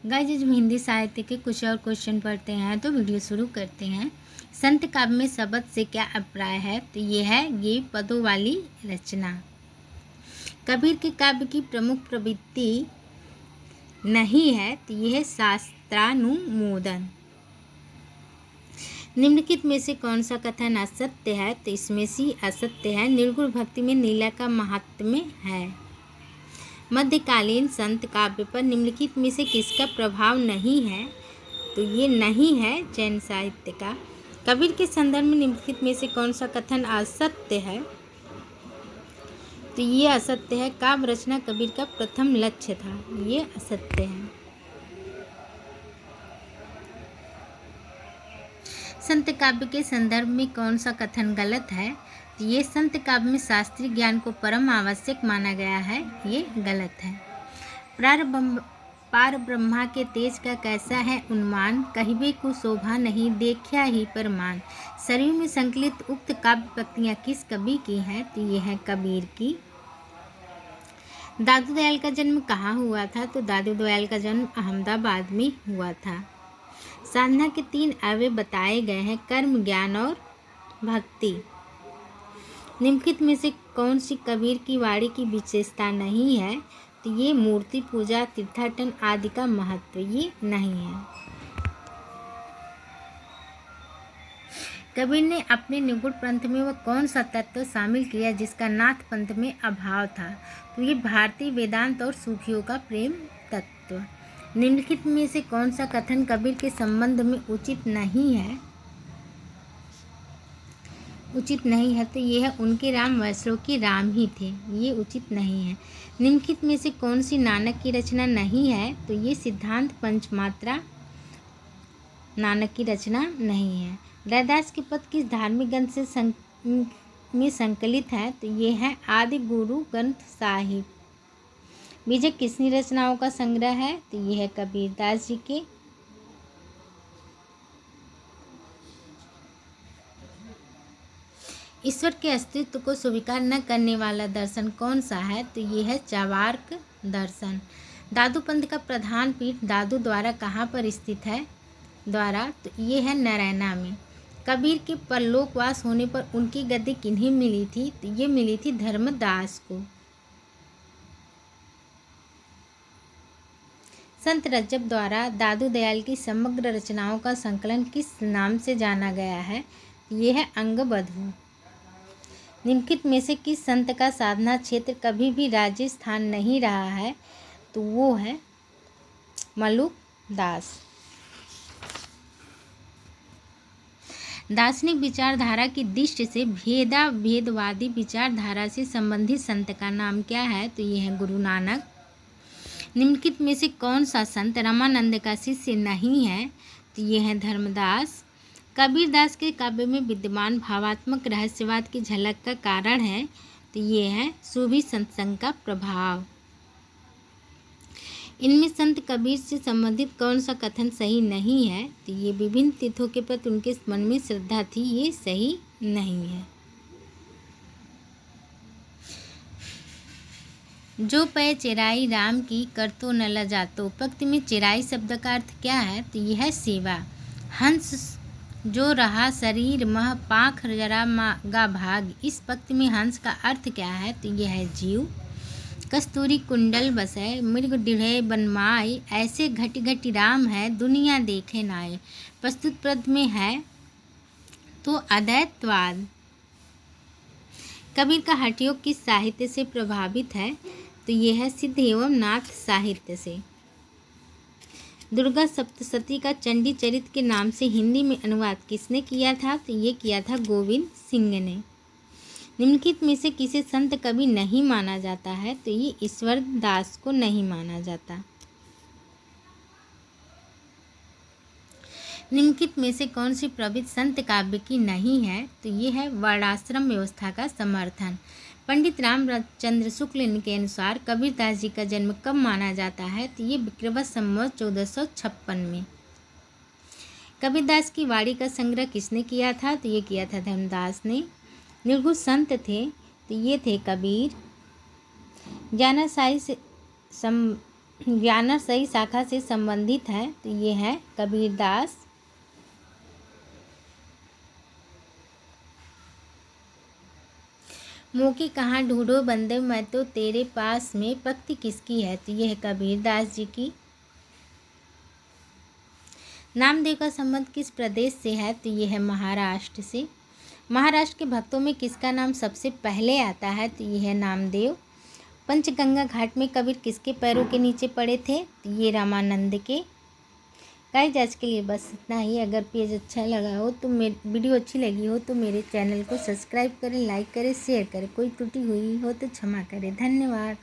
Guys, आज हम हिंदी साहित्य के कुछ और क्वेश्चन पढ़ते हैं, तो वीडियो शुरू करते हैं। संत काव्य में शब्द से क्या अभिप्राय है? तो ये है ये पदों वाली रचना। कबीर के काव्य की प्रमुख प्रवृत्ति नहीं है, तो यह है शास्त्रानुमोदन। निम्नलिखित में से कौन सा कथन असत्य है? तो इसमें से असत्य है निर्गुण भक्ति में लीला का महात्म्य है। मध्यकालीन संत काव्य पर निम्नलिखित में से किसका प्रभाव नहीं है? तो ये नहीं है जैन साहित्य का। कबीर के संदर्भ में निम्नलिखित में से कौन सा कथन असत्य है? तो ये असत्य है काव्य रचना कबीर का प्रथम लक्ष्य था, ये असत्य है। संत काव्य के संदर्भ में कौन सा कथन गलत है? तो ये संत काव्य में शास्त्रीय ज्ञान को परम आवश्यक माना गया है, ये गलत है। पार ब्रह्मा के तेज का कैसा है उन्मान, कहिबे को शोभा नहीं देखा ही परमान। शरीर में संकलित उक्त काव्य पंक्तियाँ किस कवि की हैं? तो ये है कबीर की। दादू दयाल का जन्म कहाँ हुआ था? तो दादू दयाल का जन्म अहमदाबाद में हुआ था। साधना के 3 अवयव बताए गए हैं, कर्म, ज्ञान और भक्ति। निम्नलिखित में से कौन सी कबीर की वाणी की विशेषता नहीं है? तो ये मूर्ति पूजा, तीर्थाटन आदि का महत्व ये नहीं है। कबीर ने अपने निगूढ़ पंथ में वह कौन सा तत्व शामिल किया जिसका नाथ पंथ में अभाव था? तो ये भारतीय वेदांत और सूफियों का प्रेम तत्व। निम्नलिखित में से कौन सा कथन कबीर के संबंध में उचित नहीं है? उचित नहीं है तो ये है उनके राम वैष्णव के राम ही थे, ये उचित नहीं है। निम्नलिखित में से कौन सी नानक की रचना नहीं है? तो ये सिद्धांत पंचमात्रा नानक की रचना नहीं है। रैदास के पद किस धार्मिक ग्रंथ से में संकलित है? तो ये है आदि गुरु ग्रंथ साहिब। बीजक किसनी रचनाओं का संग्रह है? तो ये है कबीरदास जी के। ईश्वर के अस्तित्व को स्वीकार न करने वाला दर्शन कौन सा है? तो ये है चार्वाक दर्शन। दादू पंथ का प्रधान पीठ दादू द्वारा कहाँ पर स्थित है? तो ये है नारायणा में। कबीर के परलोकवास होने पर उनकी गद्दी किन्हें मिली थी? तो ये मिली थी धर्मदास को। संत रज्जब द्वारा दादू दयाल की समग्र रचनाओं का संकलन किस नाम से जाना गया है? ये है अंगबधू। निम्नलिखित में से किस संत का साधना क्षेत्र कभी भी राजस्थान नहीं रहा है? तो वो है मलुक दास। दार्शनिक विचारधारा की दृष्टि से भेदवादी विचारधारा से संबंधित संत का नाम क्या है? तो ये है गुरु नानक। निम्नलिखित में से कौन सा संत रामानंद का शिष्य नहीं है? तो ये है धर्मदास। कबीरदास के काव्य में विद्यमान भावात्मक रहस्यवाद की झलक का कारण है? तो ये है सूफी सत्संग का प्रभाव। इनमें संत कबीर से संबंधित कौन सा कथन सही नहीं है? तो ये विभिन्न तीर्थों के प्रति उनके मन में श्रद्धा थी, ये सही नहीं है। जो पै चिराई राम की कर तो न लजातो, पंक्ति में चिराई शब्द का अर्थ क्या है? तो यह है सेवा। हंस जो रहा शरीर मह पाख जरा गा भाग, इस पंक्ति में हंस का अर्थ क्या है? तो यह है जीव। कस्तूरी कुंडल बसै मृग डिढ़े बनमाए, ऐसे घटी घटी राम है दुनिया देखे नाए। प्रस्तुत पद में है तो अद्वैतवाद। कबीर का हठयोग किस साहित्य से प्रभावित है? तो यह है सिद्ध एवं नाथ साहित्य से। दुर्गा सप्तशती का चंडी चरित्र के नाम से हिंदी में अनुवाद किसने किया था? तो ये किया था गोविंद सिंह ने। निम्नलिखित में से किसे संत कवि नहीं माना जाता है? तो ये ईश्वर दास को नहीं माना जाता। निम्नलिखित में से कौन सी प्रवृत्ति संत काव्य की नहीं है? तो ये है वर्णाश्रम व्यवस्था का समर्थन। पंडित रामचंद्र शुक्ल के अनुसार कबीरदास जी का जन्म कब माना जाता है? तो ये विक्रम संवत 1456 में। कबीरदास की वाणी का संग्रह किसने किया था? तो ये किया था धर्मदास ने। निर्गुण संत थे तो ये थे कबीर। जानाशाही से ज्ञानर सही शाखा से संबंधित है तो ये है कबीरदास। मोकी कहाँ ढूंढो बंदे मैं तो तेरे पास में, पंक्ति किसकी है तो ये है कबीरदास जी की। नामदेव का संबंध किस प्रदेश से है तो ये है महाराष्ट्र से। महाराष्ट्र के भक्तों में किसका नाम सबसे पहले आता है तो ये है नामदेव। पंचगंगा घाट में कबीर किसके पैरों के नीचे पड़े थे तो ये रामानंद के। गाइस आज के लिए बस इतना ही। अगर पेज अच्छा लगा हो तो वीडियो अच्छी लगी हो तो मेरे चैनल को सब्सक्राइब करें, लाइक करें, शेयर करें। कोई त्रुटि हुई हो तो क्षमा करें। धन्यवाद।